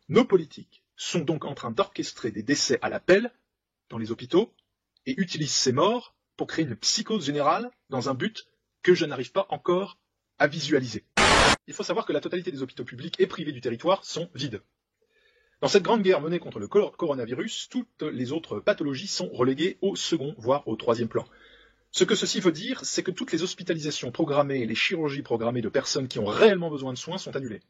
Nos politiques sont donc en train d'orchestrer des décès à la pelle dans les hôpitaux et utilisent ces morts pour créer une psychose générale dans un but que je n'arrive pas encore à visualiser. Il faut savoir que la totalité des hôpitaux publics et privés du territoire sont vides. Dans cette grande guerre menée contre le coronavirus, toutes les autres pathologies sont reléguées au second, voire au troisième plan. Ce que ceci veut dire, c'est que toutes les hospitalisations programmées et les chirurgies programmées de personnes qui ont réellement besoin de soins sont annulées.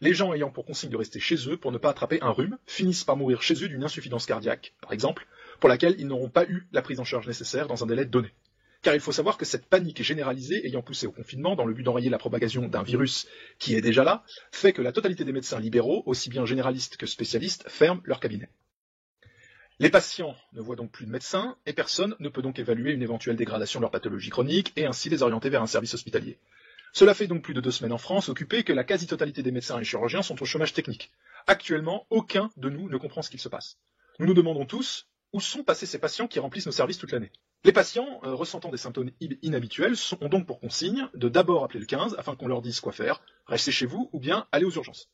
Les gens ayant pour consigne de rester chez eux pour ne pas attraper un rhume finissent par mourir chez eux d'une insuffisance cardiaque, par exemple, pour laquelle ils n'auront pas eu la prise en charge nécessaire dans un délai donné. Car il faut savoir que cette panique généralisée ayant poussé au confinement dans le but d'enrayer la propagation d'un virus qui est déjà là, fait que la totalité des médecins libéraux, aussi bien généralistes que spécialistes, ferment leur cabinet. Les patients ne voient donc plus de médecins et personne ne peut donc évaluer une éventuelle dégradation de leur pathologie chronique et ainsi les orienter vers un service hospitalier. Cela fait donc plus de 2 semaines en France occupée que la quasi-totalité des médecins et chirurgiens sont au chômage technique. Actuellement, aucun de nous ne comprend ce qu'il se passe. Nous nous demandons tous où sont passés ces patients qui remplissent nos services toute l'année. Les patients ressentant des symptômes inhabituels ont donc pour consigne de d'abord appeler le 15 afin qu'on leur dise quoi faire, rester chez vous ou bien aller aux urgences.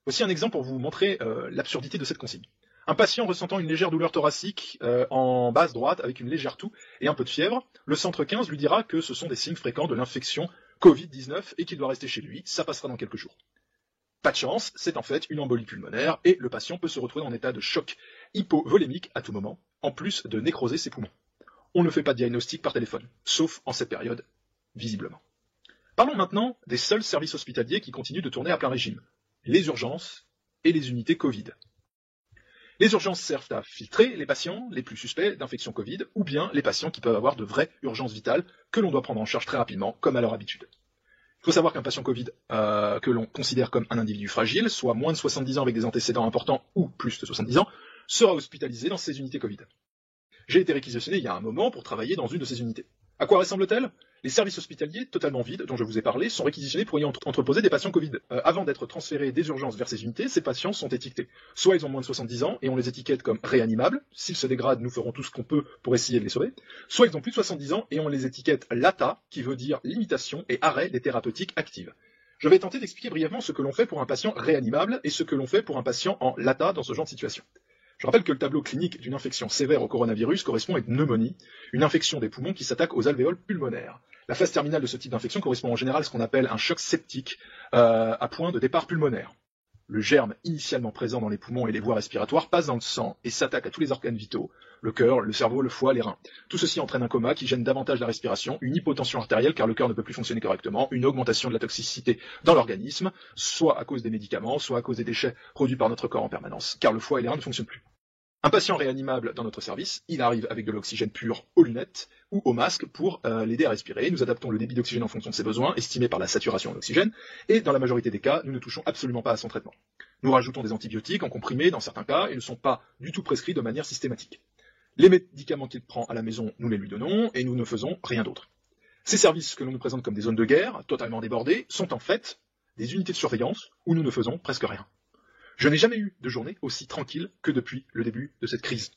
Voici un exemple pour vous montrer l'absurdité de cette consigne. Un patient ressentant une légère douleur thoracique en base droite avec une légère toux et un peu de fièvre, le centre 15 lui dira que ce sont des signes fréquents de l'infection Covid-19 et qu'il doit rester chez lui, ça passera dans quelques jours. Pas de chance, c'est en fait une embolie pulmonaire et le patient peut se retrouver en état de choc hypovolémique à tout moment, en plus de nécroser ses poumons. On ne fait pas de diagnostic par téléphone, sauf en cette période, visiblement. Parlons maintenant des seuls services hospitaliers qui continuent de tourner à plein régime, les urgences et les unités Covid. Les urgences servent à filtrer les patients les plus suspects d'infection Covid ou bien les patients qui peuvent avoir de vraies urgences vitales que l'on doit prendre en charge très rapidement, comme à leur habitude. Il faut savoir qu'un patient Covid que l'on considère comme un individu fragile, soit moins de 70 ans avec des antécédents importants ou plus de 70 ans, sera hospitalisé dans ces unités Covid. J'ai été réquisitionné il y a un moment pour travailler dans une de ces unités. À quoi ressemble-t-elle ? Les services hospitaliers, totalement vides, dont je vous ai parlé, sont réquisitionnés pour y entreposer des patients Covid. Avant d'être transférés des urgences vers ces unités, ces patients sont étiquetés. Soit ils ont moins de 70 ans et on les étiquette comme réanimables. S'ils se dégradent, nous ferons tout ce qu'on peut pour essayer de les sauver. Soit ils ont plus de 70 ans et on les étiquette LATA, qui veut dire limitation et arrêt des thérapeutiques actives. Je vais tenter d'expliquer brièvement ce que l'on fait pour un patient réanimable et ce que l'on fait pour un patient en LATA dans ce genre de situation. Je rappelle que le tableau clinique d'une infection sévère au coronavirus correspond à une pneumonie, une infection des poumons qui s'attaque aux alvéoles pulmonaires. La phase terminale de ce type d'infection correspond en général à ce qu'on appelle un choc septique à point de départ pulmonaire. Le germe initialement présent dans les poumons et les voies respiratoires passe dans le sang et s'attaque à tous les organes vitaux, le cœur, le cerveau, le foie, les reins. Tout ceci entraîne un coma qui gêne davantage la respiration, une hypotension artérielle car le cœur ne peut plus fonctionner correctement, une augmentation de la toxicité dans l'organisme, soit à cause des médicaments, soit à cause des déchets produits par notre corps en permanence, car le foie et les reins ne fonctionnent plus. Un patient réanimable dans notre service, il arrive avec de l'oxygène pur aux lunettes ou au masque pour l'aider à respirer. Nous adaptons le débit d'oxygène en fonction de ses besoins, estimé par la saturation en oxygène, et dans la majorité des cas, nous ne touchons absolument pas à son traitement. Nous rajoutons des antibiotiques en comprimés dans certains cas et ne sont pas du tout prescrits de manière systématique. Les médicaments qu'il prend à la maison, nous les lui donnons et nous ne faisons rien d'autre. Ces services que l'on nous présente comme des zones de guerre, totalement débordées, sont en fait des unités de surveillance où nous ne faisons presque rien. Je n'ai jamais eu de journée aussi tranquille que depuis le début de cette crise.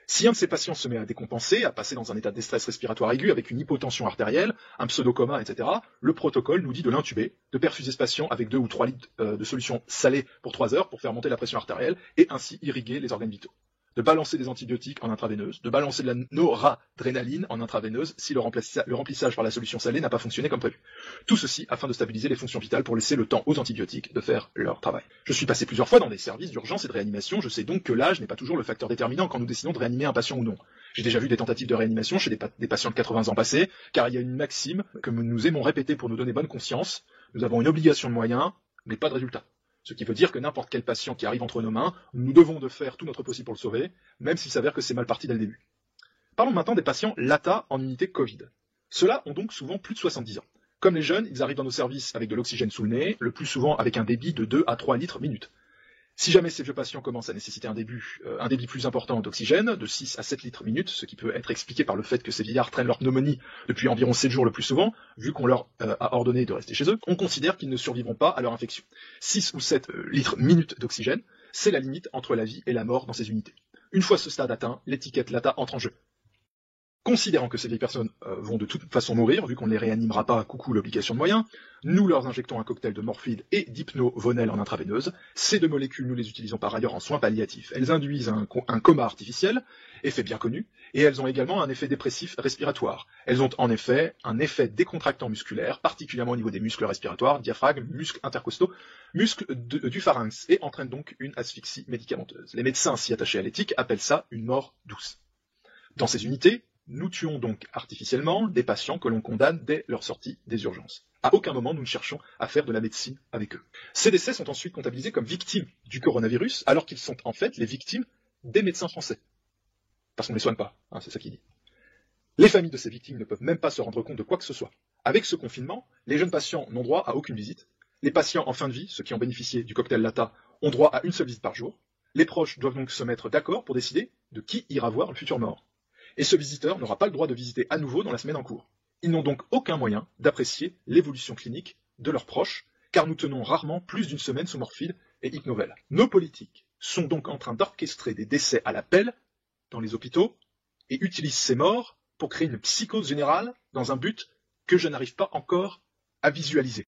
Si un de ces patients se met à décompenser, à passer dans un état de détresse respiratoire aigu avec une hypotension artérielle, un pseudo-coma, etc., le protocole nous dit de l'intuber, de perfuser ce patient avec 2 ou 3 litres de solution salée pour 3 heures pour faire monter la pression artérielle et ainsi irriguer les organes vitaux. De balancer des antibiotiques en intraveineuse, de balancer de la noradrénaline en intraveineuse si le remplissage par la solution salée n'a pas fonctionné comme prévu. Tout ceci afin de stabiliser les fonctions vitales pour laisser le temps aux antibiotiques de faire leur travail. Je suis passé plusieurs fois dans des services d'urgence et de réanimation, je sais donc que l'âge n'est pas toujours le facteur déterminant quand nous décidons de réanimer un patient ou non. J'ai déjà vu des tentatives de réanimation chez des patients de 80 ans passés, car il y a une maxime que nous aimons répéter pour nous donner bonne conscience, nous avons une obligation de moyens, mais pas de résultat. Ce qui veut dire que n'importe quel patient qui arrive entre nos mains, nous devons de faire tout notre possible pour le sauver, même s'il s'avère que c'est mal parti dès le début. Parlons maintenant des patients LATA en unité Covid. Ceux-là ont donc souvent plus de 70 ans. Comme les jeunes, ils arrivent dans nos services avec de l'oxygène sous le nez, le plus souvent avec un débit de 2 à 3 litres minute. Si jamais ces vieux patients commencent à nécessiter un débit plus important d'oxygène, de 6 à 7 litres minute, ce qui peut être expliqué par le fait que ces vieillards traînent leur pneumonie depuis environ 7 jours le plus souvent, vu qu'on leur a ordonné de rester chez eux, on considère qu'ils ne survivront pas à leur infection. 6 ou 7 litres minute d'oxygène, c'est la limite entre la vie et la mort dans ces unités. Une fois ce stade atteint, l'étiquette LATA entre en jeu. Considérant que ces vieilles personnes vont de toute façon mourir, vu qu'on ne les réanimera pas, coucou l'obligation de moyens, nous leur injectons un cocktail de morphine et d'hypnovonel en intraveineuse. Ces deux molécules, nous les utilisons par ailleurs en soins palliatifs. Elles induisent un coma artificiel, effet bien connu, et elles ont également un effet dépressif respiratoire. Elles ont en effet un effet décontractant musculaire, particulièrement au niveau des muscles respiratoires, diaphragme, muscles intercostaux, muscles du pharynx, et entraînent donc une asphyxie médicamenteuse. Les médecins si attachés à l'éthique appellent ça une mort douce. Dans ces unités, nous tuons donc artificiellement des patients que l'on condamne dès leur sortie des urgences. À aucun moment nous ne cherchons à faire de la médecine avec eux. Ces décès sont ensuite comptabilisés comme victimes du coronavirus, alors qu'ils sont en fait les victimes des médecins français. Parce qu'on ne les soigne pas, c'est ça qu'il dit. Les familles de ces victimes ne peuvent même pas se rendre compte de quoi que ce soit. Avec ce confinement, les jeunes patients n'ont droit à aucune visite. Les patients en fin de vie, ceux qui ont bénéficié du cocktail Lata, ont droit à une seule visite par jour. Les proches doivent donc se mettre d'accord pour décider de qui ira voir le futur mort. Et ce visiteur n'aura pas le droit de visiter à nouveau dans la semaine en cours. Ils n'ont donc aucun moyen d'apprécier l'évolution clinique de leurs proches, car nous tenons rarement plus d'une semaine sous morphine et hypnovel. Nos politiques sont donc en train d'orchestrer des décès à la pelle dans les hôpitaux et utilisent ces morts pour créer une psychose générale dans un but que je n'arrive pas encore à visualiser.